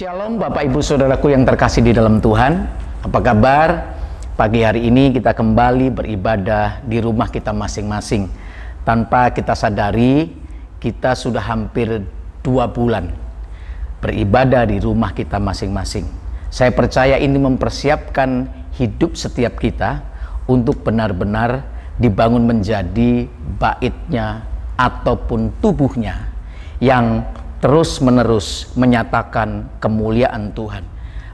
Shalom Bapak Ibu Saudaraku yang terkasih di dalam Tuhan. Apa kabar? Pagi hari ini kita kembali beribadah di rumah kita masing-masing. Tanpa kita sadari, kita sudah hampir 2 bulan beribadah di rumah kita masing-masing. Saya percaya ini mempersiapkan hidup setiap kita untuk benar-benar dibangun menjadi baitnya ataupun tubuhnya yang terus-menerus menyatakan kemuliaan Tuhan,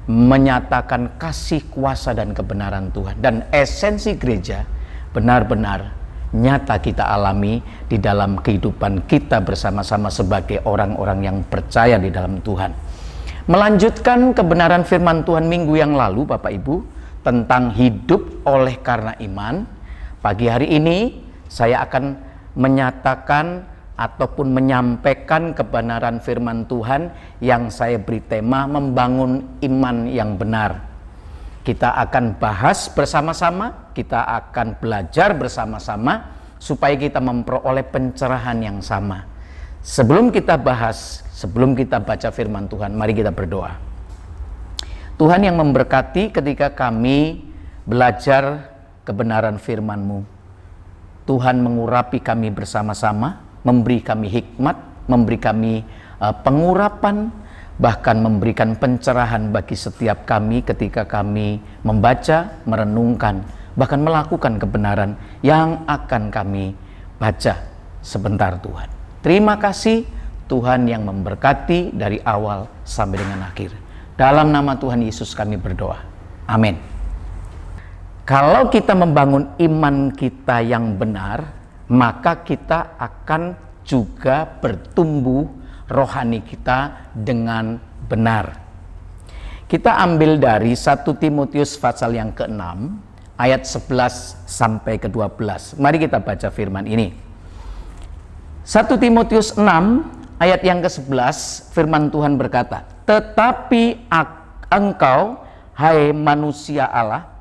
menyatakan kasih, kuasa, dan kebenaran Tuhan. Dan esensi gereja benar-benar nyata kita alami di dalam kehidupan kita bersama-sama sebagai orang-orang yang percaya di dalam Tuhan. Melanjutkan kebenaran firman Tuhan minggu yang lalu, Bapak Ibu, tentang hidup oleh karena iman. Pagi hari ini saya akan menyatakan ataupun menyampaikan kebenaran firman Tuhan yang saya beri tema membangun iman yang benar. Kita akan bahas bersama-sama, kita akan belajar bersama-sama supaya kita memperoleh pencerahan yang sama. Sebelum kita bahas, sebelum kita baca firman Tuhan, mari kita berdoa. Tuhan yang memberkati ketika kami belajar kebenaran firman-Mu. Tuhan mengurapi kami bersama-sama, memberi kami hikmat, memberi kami pengurapan, bahkan memberikan pencerahan bagi setiap kami ketika kami membaca, merenungkan, bahkan melakukan kebenaran yang akan kami baca sebentar Tuhan. Terima kasih Tuhan yang memberkati dari awal sampai dengan akhir. Dalam nama Tuhan Yesus kami berdoa. Amin. Kalau kita membangun iman kita yang benar, maka kita akan juga bertumbuh rohani kita dengan benar. Kita ambil dari 1 Timotius pasal yang ke-6 ayat 11 sampai ke-12. Mari kita baca firman ini. 1 Timotius 6 ayat yang ke-11, firman Tuhan berkata, "Tetapi engkau, hai manusia Allah,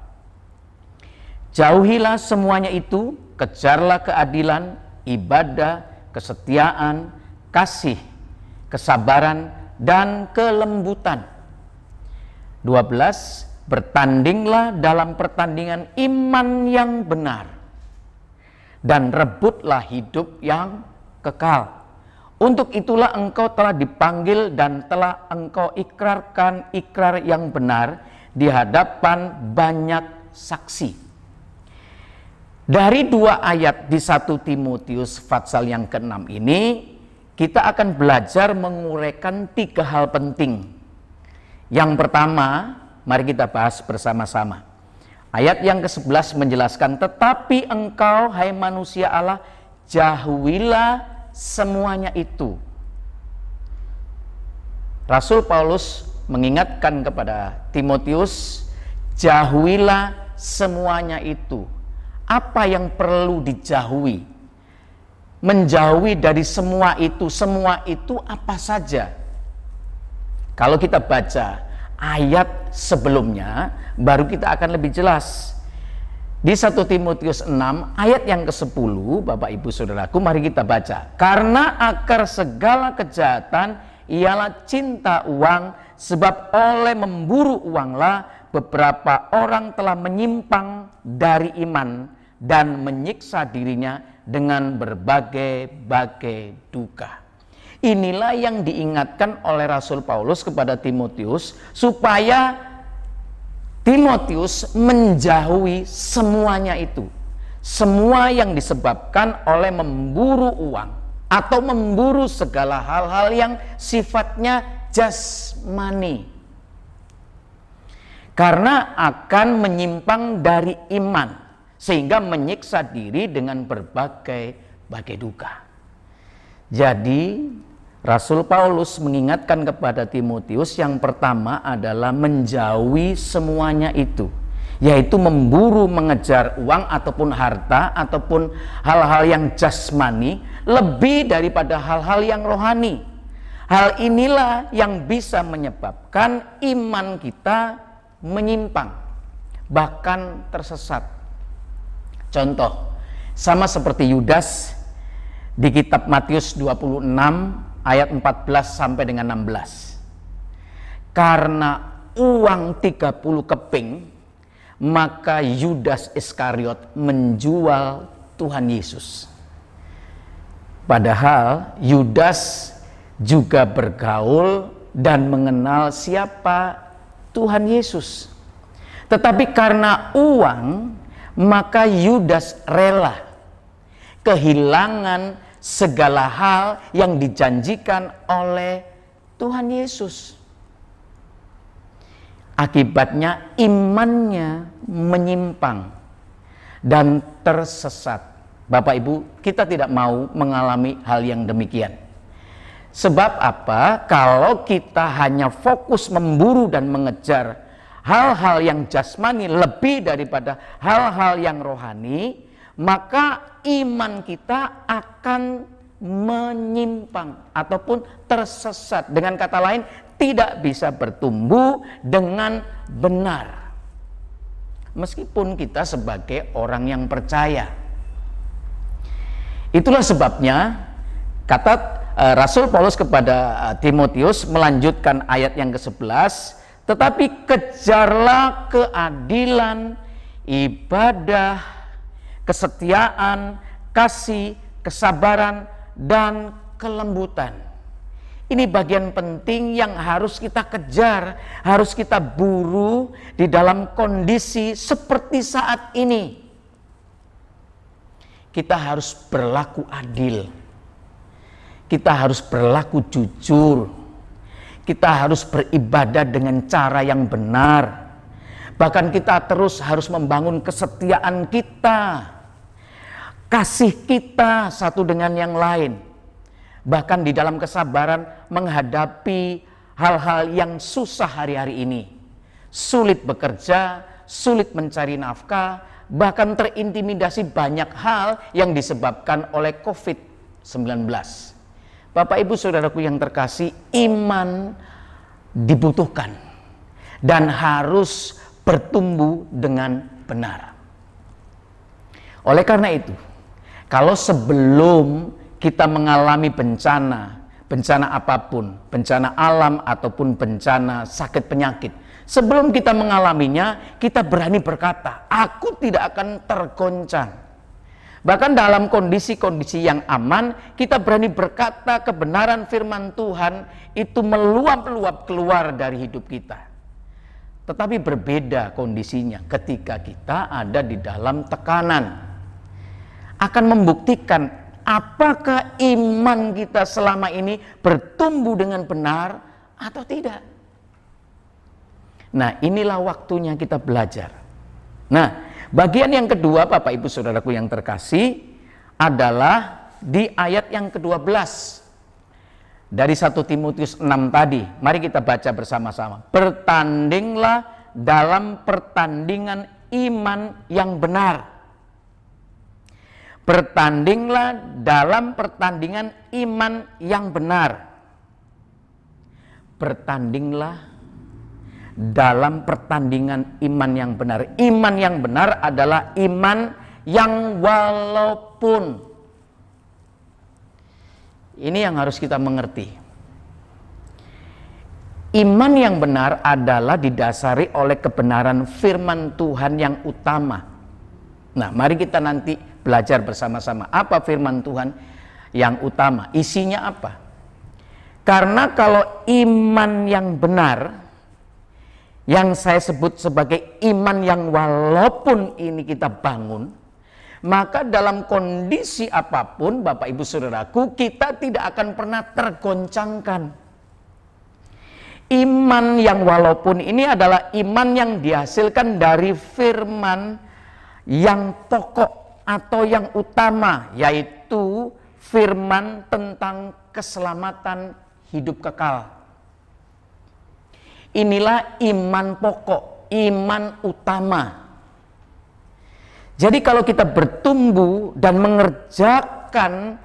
jauhilah semuanya itu, kejarlah keadilan, ibadah, kesetiaan, kasih, kesabaran, dan kelembutan." 12. Bertandinglah dalam pertandingan iman yang benar, dan rebutlah hidup yang kekal. Untuk itulah engkau telah dipanggil dan telah engkau ikrarkan ikrar yang benar di hadapan banyak saksi. Dari 2 ayat di 1 Timotius pasal yang ke-6 ini, kita akan belajar menguraikan 3 hal penting. Yang pertama, mari kita bahas bersama-sama. Ayat yang ke-11 menjelaskan, "Tetapi engkau, hai manusia Allah, jauhilah semuanya itu." Rasul Paulus mengingatkan kepada Timotius, jauhilah semuanya itu. Apa yang perlu dijauhi? Menjauhi dari semua itu apa saja? Kalau kita baca ayat sebelumnya, baru kita akan lebih jelas. Di 1 Timotius 6 ayat yang ke-10, Bapak Ibu Saudaraku, mari kita baca. "Karena akar segala kejahatan ialah cinta uang, sebab oleh memburu uanglah beberapa orang telah menyimpang dari iman dan menyiksa dirinya dengan berbagai-bagai duka." Inilah yang diingatkan oleh Rasul Paulus kepada Timotius, supaya Timotius menjauhi semuanya itu. Semua yang disebabkan oleh memburu uang atau memburu segala hal-hal yang sifatnya jasmani, karena akan menyimpang dari iman, sehingga menyiksa diri dengan berbagai duka. Jadi Rasul Paulus mengingatkan kepada Timotius, yang pertama adalah menjauhi semuanya itu, yaitu memburu mengejar uang ataupun harta ataupun hal-hal yang jasmani lebih daripada hal-hal yang rohani. Hal inilah yang bisa menyebabkan iman kita menyimpang, bahkan tersesat. Contoh, sama seperti Yudas di kitab Matius 26 ayat 14 sampai dengan 16. karena uang 30 keping, maka Yudas Iskariot menjual Tuhan Yesus. Padahal Yudas juga bergaul dan mengenal siapa Tuhan Yesus. Tetapi karena uang, maka Yudas rela kehilangan segala hal yang dijanjikan oleh Tuhan Yesus. Akibatnya imannya menyimpang dan tersesat. Bapak Ibu, kita tidak mau mengalami hal yang demikian. Sebab apa? Kalau kita hanya fokus memburu dan mengejar hal-hal yang jasmani lebih daripada hal-hal yang rohani, maka iman kita akan menyimpang ataupun tersesat. Dengan kata lain, tidak bisa bertumbuh dengan benar. Meskipun kita sebagai orang yang percaya. Itulah sebabnya kata Rasul Paulus kepada Timotius melanjutkan ayat yang ke-11, tetapi kejarlah keadilan, ibadah, kesetiaan, kasih, kesabaran, dan kelembutan. Ini bagian penting yang harus kita kejar, harus kita buru di dalam kondisi seperti saat ini. Kita harus berlaku adil. Kita harus berlaku jujur. Kita harus beribadah dengan cara yang benar. Bahkan kita terus harus membangun kesetiaan kita, kasih kita satu dengan yang lain. Bahkan di dalam kesabaran menghadapi hal-hal yang susah hari-hari ini. Sulit bekerja, sulit mencari nafkah, bahkan terintimidasi banyak hal yang disebabkan oleh COVID-19. Bapak Ibu Saudaraku yang terkasih, iman dibutuhkan dan harus bertumbuh dengan benar. Oleh karena itu, kalau sebelum kita mengalami bencana apapun, bencana alam ataupun bencana sakit penyakit, sebelum kita mengalaminya, kita berani berkata, aku tidak akan tergoncang. Bahkan dalam kondisi-kondisi yang aman, kita berani berkata kebenaran firman Tuhan itu meluap-luap keluar dari hidup kita. Tetapi berbeda kondisinya ketika kita ada di dalam tekanan. Akan membuktikan apakah iman kita selama ini bertumbuh dengan benar atau tidak. Nah, inilah waktunya kita belajar. Nah, bagian yang kedua Bapak Ibu Saudaraku yang terkasih adalah di ayat yang ke-12 dari 1 Timotius 6 tadi. Mari kita baca bersama-sama. Bertandinglah dalam pertandingan iman yang benar. Bertandinglah dalam pertandingan iman yang benar. Bertandinglah dalam pertandingan iman yang benar. Iman yang benar adalah iman yang walaupun. Ini yang harus kita mengerti. Iman yang benar adalah didasari oleh kebenaran firman Tuhan yang utama. Nah, mari kita nanti belajar bersama-sama apa firman Tuhan yang utama, isinya apa. Karena kalau iman yang benar, yang saya sebut sebagai iman yang walaupun ini kita bangun, maka dalam kondisi apapun Bapak Ibu Saudaraku, kita tidak akan pernah tergoncangkan. Iman yang walaupun ini adalah iman yang dihasilkan dari firman yang pokok atau yang utama, yaitu firman tentang keselamatan hidup kekal. Inilah iman pokok, iman utama. Jadi kalau kita bertumbuh dan mengerjakan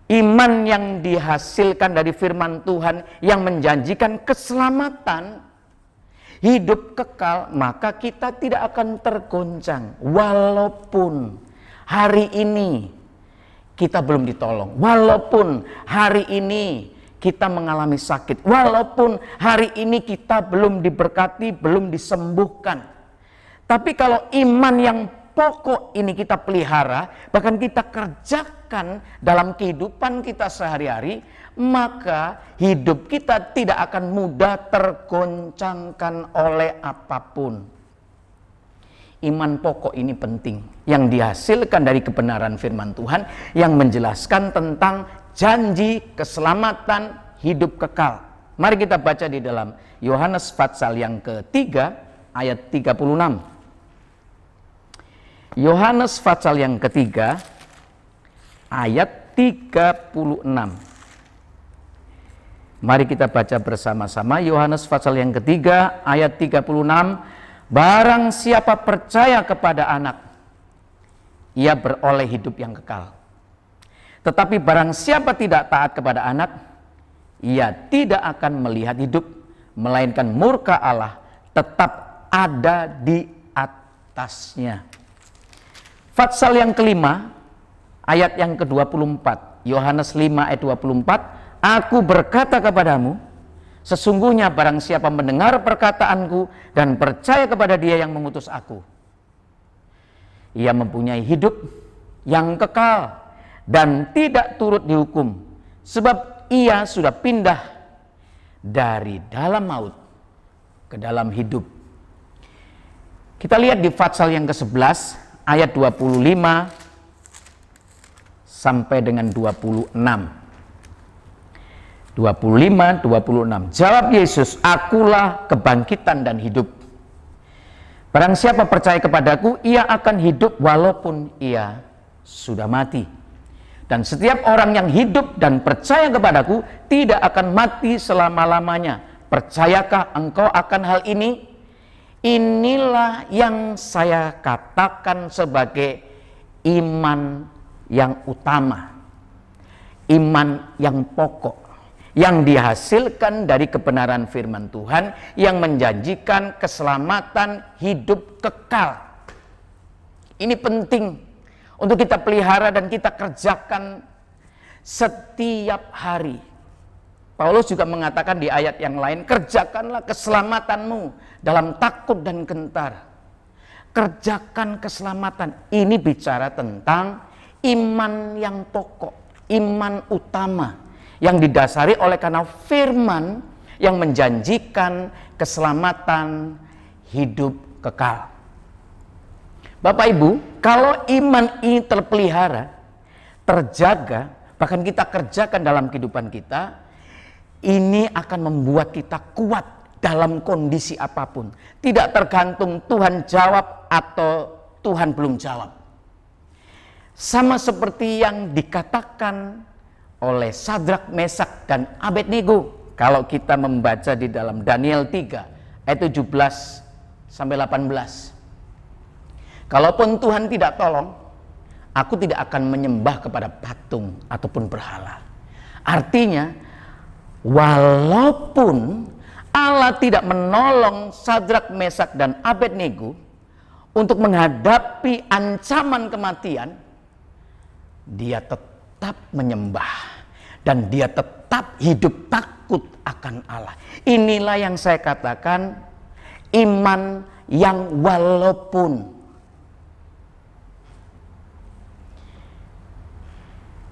iman yang dihasilkan dari firman Tuhan yang menjanjikan keselamatan hidup kekal, maka kita tidak akan tergoncang walaupun hari ini kita belum ditolong, walaupun hari ini kita mengalami sakit, walaupun hari ini kita belum diberkati, belum disembuhkan. Tapi kalau iman yang pokok ini kita pelihara, bahkan kita kerjakan dalam kehidupan kita sehari-hari, maka hidup kita tidak akan mudah tergoncangkan oleh apapun. Iman pokok ini penting, yang dihasilkan dari kebenaran firman Tuhan, yang menjelaskan tentang janji keselamatan hidup kekal. Mari kita baca di dalam Yohanes pasal yang ketiga ayat 36. Yohanes pasal yang ketiga ayat 36. Mari kita baca bersama-sama Yohanes pasal yang ketiga ayat 36. Barang siapa percaya kepada anak, ia beroleh hidup yang kekal. Tetapi barang siapa tidak taat kepada anak, ia tidak akan melihat hidup, melainkan murka Allah tetap ada di atasnya. Pasal yang kelima, ayat yang ke-24, Yohanes 5 ayat 24, Aku berkata kepadamu, sesungguhnya barang siapa mendengar perkataanku dan percaya kepada Dia yang mengutus aku, ia mempunyai hidup yang kekal dan tidak turut dihukum, sebab ia sudah pindah dari dalam maut ke dalam hidup. Kita lihat di pasal yang ke-11 ayat 25 sampai dengan 26. 25-26. Jawab Yesus, akulah kebangkitan dan hidup. Barang siapa percaya kepadaku, ia akan hidup walaupun ia sudah mati. Dan setiap orang yang hidup dan percaya kepadaku tidak akan mati selama-lamanya. Percayakah engkau akan hal ini? Inilah yang saya katakan sebagai iman yang utama, iman yang pokok, yang dihasilkan dari kebenaran firman Tuhan, yang menjanjikan keselamatan hidup kekal. Ini penting untuk kita pelihara dan kita kerjakan setiap hari. Paulus juga mengatakan di ayat yang lain, kerjakanlah keselamatanmu dalam takut dan gentar. Kerjakan keselamatan. Ini bicara tentang iman yang pokok, iman utama, yang didasari oleh karena firman yang menjanjikan keselamatan hidup kekal. Bapak Ibu, kalau iman ini terpelihara, terjaga, bahkan kita kerjakan dalam kehidupan kita, ini akan membuat kita kuat dalam kondisi apapun. Tidak tergantung Tuhan jawab atau Tuhan belum jawab. Sama seperti yang dikatakan oleh Sadrak, Mesak, dan Abednego. Kalau kita membaca di dalam Daniel 3 ayat 17 sampai 18. Kalaupun Tuhan tidak tolong, aku tidak akan menyembah kepada patung ataupun berhala. Artinya, walaupun Allah tidak menolong Sadrak, Mesak, dan Abednego untuk menghadapi ancaman kematian, dia tetap menyembah dan dia tetap hidup takut akan Allah. Inilah yang saya katakan iman yang walaupun.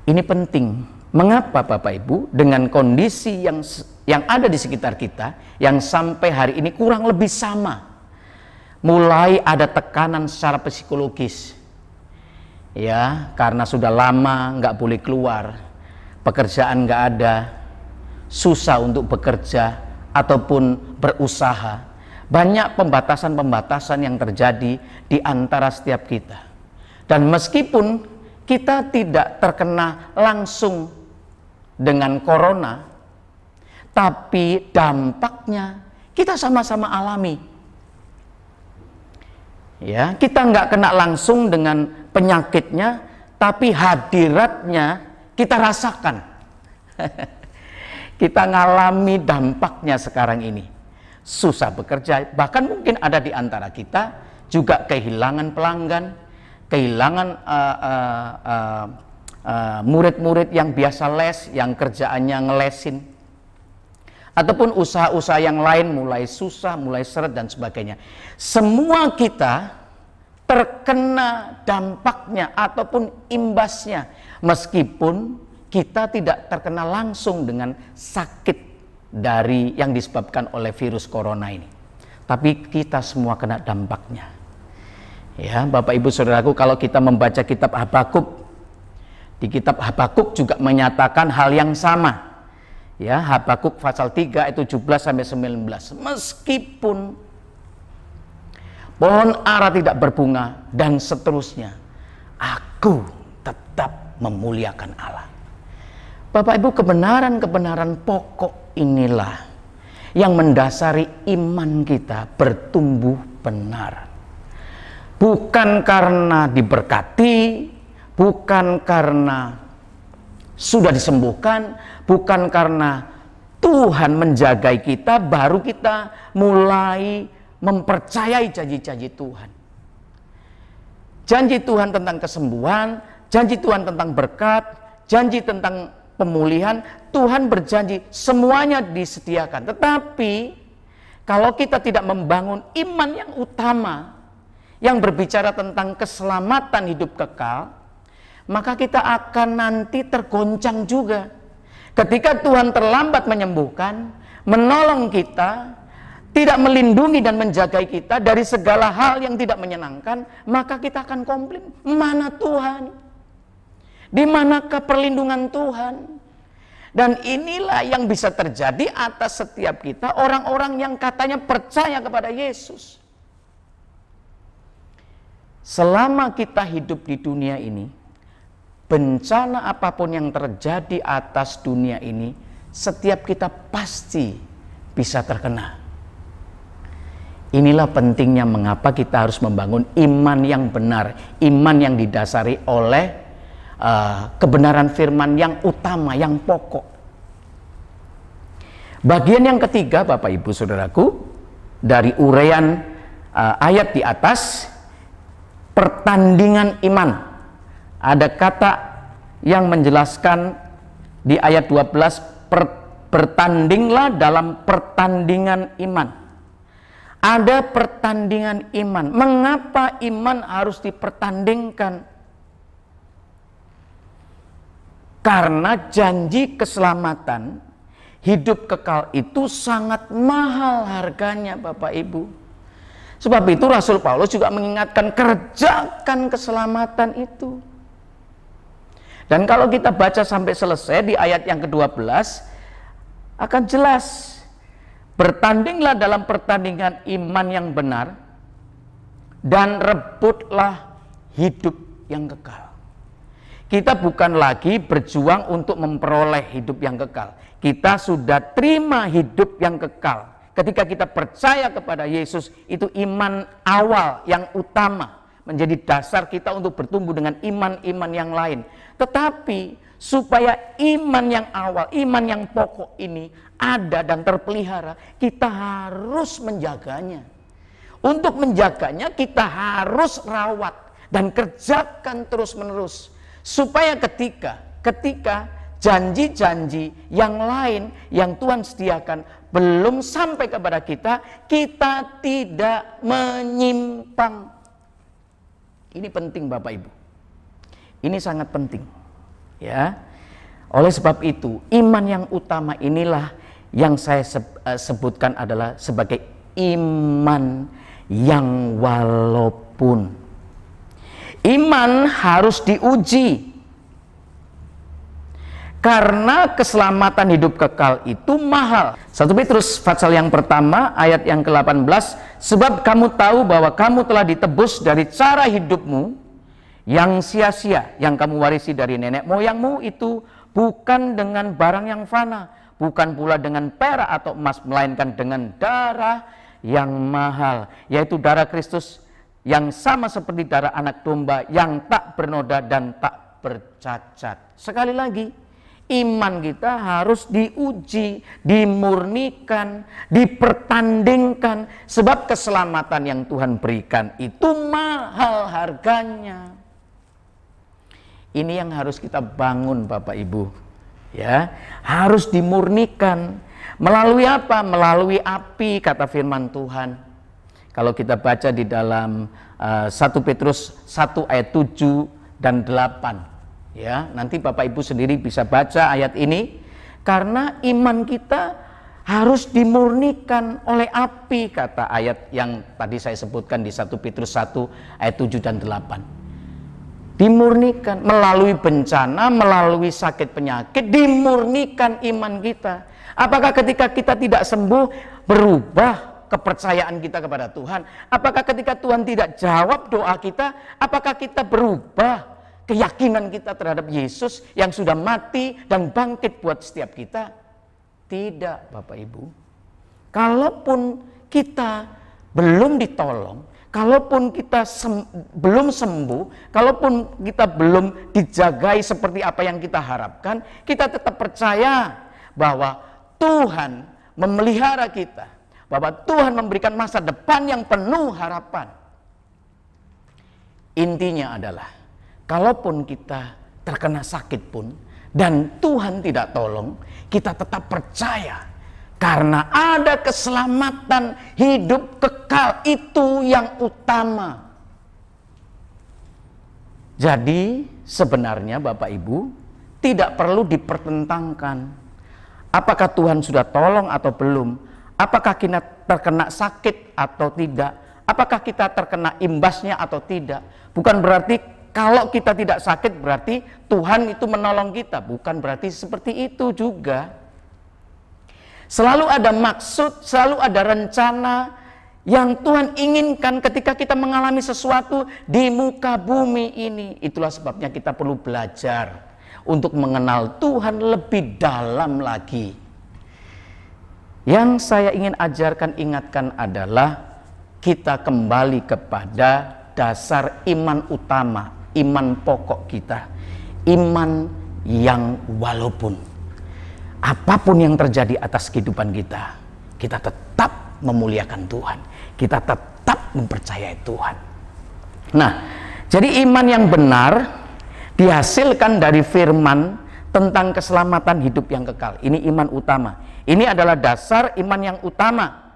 Ini penting. Mengapa Bapak Ibu, dengan kondisi yang ada di sekitar kita, yang sampai hari ini kurang lebih sama, mulai ada tekanan secara psikologis, ya, karena sudah lama nggak boleh keluar, pekerjaan nggak ada, susah untuk bekerja ataupun berusaha, banyak pembatasan-pembatasan yang terjadi di antara setiap kita. Dan meskipun kita tidak terkena langsung dengan corona, tapi dampaknya kita sama-sama alami. Ya, kita nggak kena langsung dengan penyakitnya, tapi hadiratnya kita rasakan. Kita ngalami dampaknya sekarang ini. Susah bekerja, bahkan mungkin ada di antara kita juga kehilangan pelanggan, kehilangan murid-murid yang biasa les, yang kerjaannya ngelesin. ataupun usaha-usaha yang lain mulai susah, mulai seret dan sebagainya. Semua kita terkena dampaknya ataupun imbasnya, meskipun kita tidak terkena langsung dengan sakit dari yang disebabkan oleh virus corona ini, tapi kita semua kena dampaknya. Ya, Bapak Ibu Saudaraku, kalau kita membaca kitab Habakuk, di kitab Habakuk juga menyatakan hal yang sama. Ya, Habakuk pasal 3 ayat 17 sampai 19. Meskipun pohon ara tidak berbunga dan seterusnya, aku tetap memuliakan Allah. Bapak Ibu, kebenaran-kebenaran pokok inilah yang mendasari iman kita bertumbuh benar. Bukan karena diberkati, bukan karena sudah disembuhkan, bukan karena Tuhan menjagai kita, baru kita mulai mempercayai janji-janji Tuhan. Janji Tuhan tentang kesembuhan, janji Tuhan tentang berkat, janji tentang pemulihan, Tuhan berjanji semuanya disediakan. Tetapi kalau kita tidak membangun iman yang utama, yang berbicara tentang keselamatan hidup kekal, maka kita akan nanti tergoncang juga. Ketika Tuhan terlambat menyembuhkan, menolong kita, tidak melindungi dan menjaga kita dari segala hal yang tidak menyenangkan, maka kita akan komplain, mana Tuhan? Di manakah perlindungan Tuhan? Dan inilah yang bisa terjadi atas setiap kita, orang-orang yang katanya percaya kepada Yesus. Selama kita hidup di dunia ini, bencana apapun yang terjadi atas dunia ini, setiap kita pasti bisa terkena. Inilah pentingnya mengapa kita harus membangun iman yang benar, iman yang didasari oleh kebenaran firman yang utama, yang pokok. Bagian yang ketiga, Bapak Ibu Saudaraku, dari uraian ayat di atas, pertandingan iman. Ada kata yang menjelaskan di ayat 12, bertandinglah dalam pertandingan iman. Ada pertandingan iman. Mengapa iman harus dipertandingkan? Karena janji keselamatan, hidup kekal itu sangat mahal harganya, Bapak Ibu. Sebab itu Rasul Paulus juga mengingatkan, kerjakan keselamatan itu. Dan kalau kita baca sampai selesai di ayat yang ke-12, akan jelas, bertandinglah dalam pertandingan iman yang benar, dan rebutlah hidup yang kekal. Kita bukan lagi berjuang untuk memperoleh hidup yang kekal. Kita sudah terima hidup yang kekal. Ketika kita percaya kepada Yesus, itu iman awal yang utama, menjadi dasar kita untuk bertumbuh dengan iman-iman yang lain. Tetapi supaya iman yang awal, iman yang pokok ini ada dan terpelihara, kita harus menjaganya. Untuk menjaganya kita harus rawat dan kerjakan terus-menerus. Supaya ketika janji-janji yang lain yang Tuhan sediakan belum sampai kepada kita, kita tidak menyimpang. Ini penting Bapak Ibu. Ini sangat penting. Ya. Oleh sebab itu, iman yang utama inilah yang saya sebutkan adalah sebagai iman yang walaupun. Iman harus diuji. Karena keselamatan hidup kekal itu mahal. 1 Petrus pasal yang pertama ayat yang ke-18, sebab kamu tahu bahwa kamu telah ditebus dari cara hidupmu yang sia-sia, yang kamu warisi dari nenek moyangmu itu bukan dengan barang yang fana, bukan pula dengan perak atau emas, melainkan dengan darah yang mahal, yaitu darah Kristus yang sama seperti darah anak domba yang tak bernoda dan tak bercacat. Sekali lagi, iman kita harus diuji, dimurnikan, dipertandingkan, sebab keselamatan yang Tuhan berikan itu mahal harganya. Ini yang harus kita bangun Bapak Ibu. Ya, harus dimurnikan, Melalui apa? Melalui api, kata firman Tuhan. Kalau kita baca di dalam 1 Petrus 1 ayat 7 dan 8. Ya, nanti Bapak Ibu sendiri bisa baca ayat ini. Karena iman kita harus dimurnikan oleh api, kata ayat yang tadi saya sebutkan di 1 Petrus 1 ayat 7 dan 8. Dimurnikan melalui bencana, melalui sakit penyakit, dimurnikan iman kita. Apakah ketika kita tidak sembuh berubah kepercayaan kita kepada Tuhan? Apakah ketika Tuhan tidak jawab doa kita, apakah kita berubah keyakinan kita terhadap Yesus yang sudah mati dan bangkit buat setiap kita? Tidak, Bapak Ibu. Kalaupun kita belum ditolong, kalaupun kita belum sembuh, kalaupun kita belum dijagai seperti apa yang kita harapkan, kita tetap percaya bahwa Tuhan memelihara kita, bahwa Tuhan memberikan masa depan yang penuh harapan. Intinya adalah, kalaupun kita terkena sakit pun dan Tuhan tidak tolong, kita tetap percaya karena ada keselamatan hidup kekal, itu yang utama. Jadi sebenarnya Bapak Ibu tidak perlu dipertentangkan apakah Tuhan sudah tolong atau belum, apakah kita terkena sakit atau tidak, apakah kita terkena imbasnya atau tidak. Bukan berarti kalau kita tidak sakit berarti Tuhan itu menolong kita, bukan berarti seperti itu juga. Selalu ada maksud, selalu ada rencana yang Tuhan inginkan ketika kita mengalami sesuatu di muka bumi ini. Itulah sebabnya kita perlu belajar untuk mengenal Tuhan lebih dalam lagi. Yang saya ingin ajarkan, ingatkan adalah kita kembali kepada dasar iman utama, iman pokok kita. Iman yang walaupun apapun yang terjadi atas kehidupan kita, kita tetap memuliakan Tuhan, kita tetap mempercayai Tuhan. Nah, jadi iman yang benar dihasilkan dari firman tentang keselamatan hidup yang kekal. Ini iman utama. Ini adalah dasar iman yang utama.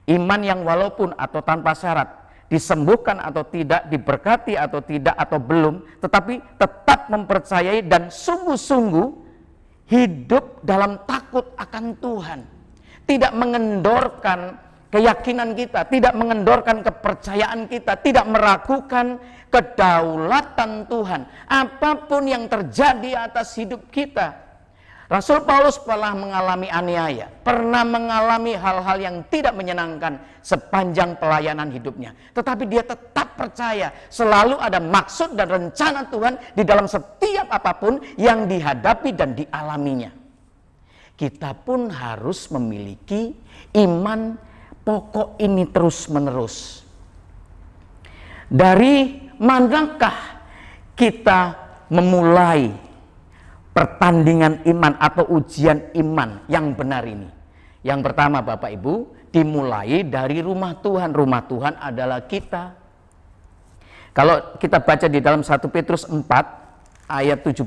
Iman yang walaupun atau tanpa syarat, disembuhkan atau tidak, diberkati atau tidak atau belum, tetapi tetap mempercayai dan sungguh-sungguh hidup dalam takut akan Tuhan. Tidak mengendorkan keyakinan kita, tidak mengendorkan kepercayaan kita, tidak meragukan kedaulatan Tuhan. Apapun yang terjadi atas hidup kita. Rasul Paulus pernah mengalami aniaya, pernah mengalami hal-hal yang tidak menyenangkan sepanjang pelayanan hidupnya. Tetapi dia tetap percaya selalu ada maksud dan rencana Tuhan di dalam setiap apapun yang dihadapi dan dialaminya. Kita pun harus memiliki iman pokok ini terus-menerus. Dari manakah kita memulai pertandingan iman atau ujian iman yang benar ini? Yang pertama Bapak Ibu, dimulai dari rumah Tuhan. Rumah Tuhan adalah kita. Kalau kita baca di dalam 1 Petrus 4 ayat 17,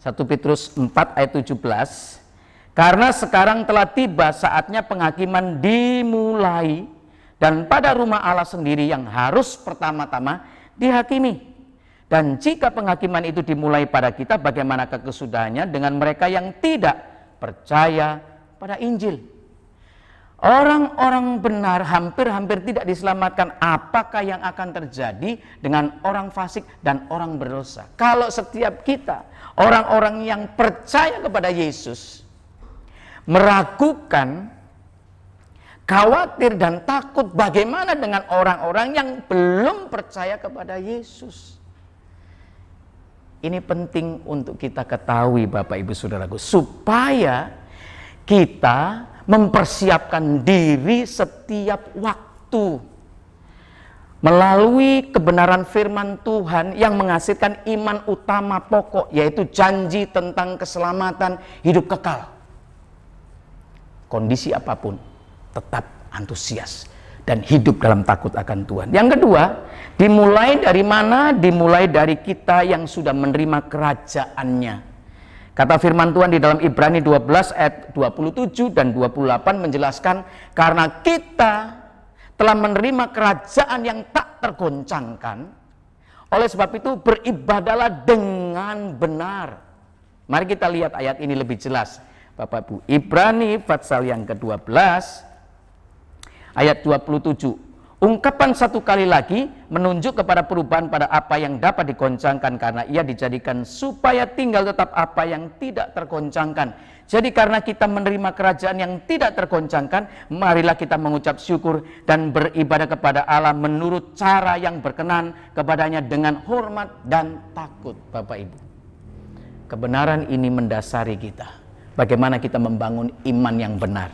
1 Petrus 4 ayat 17, karena sekarang telah tiba saatnya penghakiman dimulai, dan pada rumah Allah sendiri yang harus pertama-tama dihakimi. Dan jika penghakiman itu dimulai pada kita, bagaimanakah kesudahannya dengan mereka yang tidak percaya pada Injil? Orang-orang benar hampir-hampir tidak diselamatkan. Apakah yang akan terjadi dengan orang fasik dan orang berdosa? Kalau setiap kita, orang-orang yang percaya kepada Yesus, meragukan, khawatir dan takut, bagaimana dengan orang-orang yang belum percaya kepada Yesus? Ini penting untuk kita ketahui Bapak Ibu Saudaraku, supaya kita mempersiapkan diri setiap waktu melalui kebenaran firman Tuhan yang menghasilkan iman utama pokok, yaitu janji tentang keselamatan hidup kekal. Kondisi apapun tetap antusias dan hidup dalam takut akan Tuhan. Yang kedua, dimulai dari mana? Dimulai dari kita yang sudah menerima kerajaannya. Kata firman Tuhan di dalam Ibrani 12 ayat 27 dan 28 menjelaskan, karena kita telah menerima kerajaan yang tak tergoncangkan, oleh sebab itu beribadalah dengan benar. Mari kita lihat ayat ini lebih jelas, Bapak Ibu. Ibrani pasal yang ke-12 ayat 27. Ungkapan satu kali lagi menunjuk kepada perubahan pada apa yang dapat digoncangkan, karena ia dijadikan supaya tinggal tetap apa yang tidak tergoncangkan. Jadi karena kita menerima kerajaan yang tidak tergoncangkan, marilah kita mengucap syukur dan beribadah kepada Allah menurut cara yang berkenan kepadanya dengan hormat dan takut. Bapak Ibu, kebenaran ini mendasari kita. Bagaimana kita membangun iman yang benar,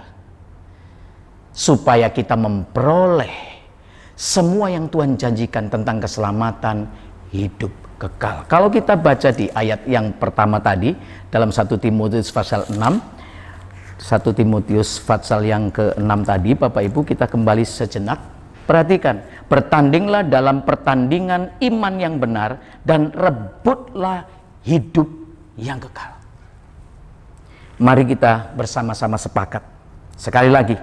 supaya kita memperoleh semua yang Tuhan janjikan tentang keselamatan hidup kekal. Kalau kita baca di ayat yang pertama tadi dalam 1 Timotius pasal 6, 1 Timotius pasal yang ke-6 tadi, Bapak Ibu, kita kembali sejenak. Perhatikan, bertandinglah dalam pertandingan iman yang benar dan rebutlah hidup yang kekal. Mari kita bersama-sama sepakat. Sekali lagi,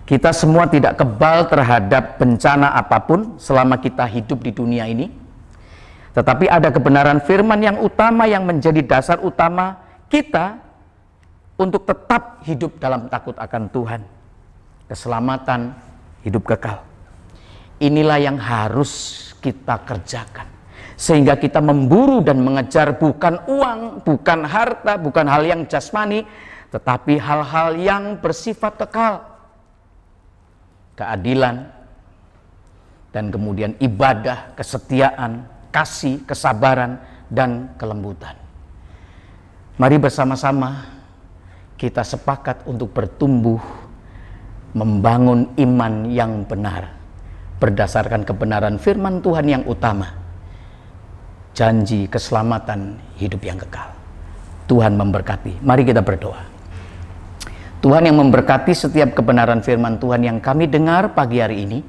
kita semua tidak kebal terhadap bencana apapun selama kita hidup di dunia ini. Tetapi ada kebenaran firman yang utama yang menjadi dasar utama kita untuk tetap hidup dalam takut akan Tuhan. Keselamatan hidup kekal. Inilah yang harus kita kerjakan. Sehingga kita memburu dan mengejar bukan uang, bukan harta, bukan hal yang jasmani, tetapi hal-hal yang bersifat kekal. Keadilan, dan kemudian ibadah, kesetiaan, kasih, kesabaran, dan kelembutan. Mari bersama-sama kita sepakat untuk bertumbuh, membangun iman yang benar, berdasarkan kebenaran firman Tuhan yang utama, janji keselamatan hidup yang kekal. Tuhan memberkati. Mari kita berdoa. Tuhan yang memberkati setiap kebenaran firman Tuhan yang kami dengar pagi hari ini,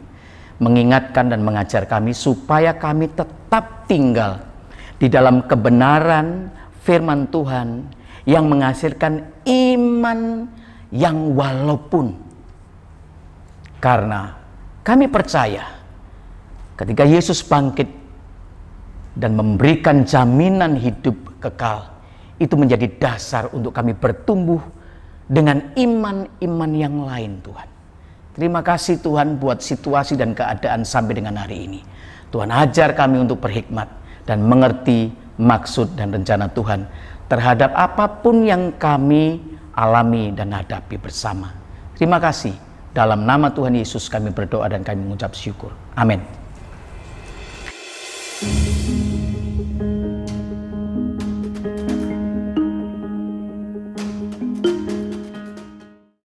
mengingatkan dan mengajar kami supaya kami tetap tinggal di dalam kebenaran firman Tuhan yang menghasilkan iman yang walaupun. Karena kami percaya ketika Yesus bangkit dan memberikan jaminan hidup kekal, itu menjadi dasar untuk kami bertumbuh dengan iman-iman yang lain, Tuhan. Terima kasih Tuhan buat situasi dan keadaan sampai dengan hari ini. Tuhan ajar kami untuk berhikmat dan mengerti maksud dan rencana Tuhan terhadap apapun yang kami alami dan hadapi bersama. Terima kasih. Dalam nama Tuhan Yesus kami berdoa dan kami mengucap syukur. Amin.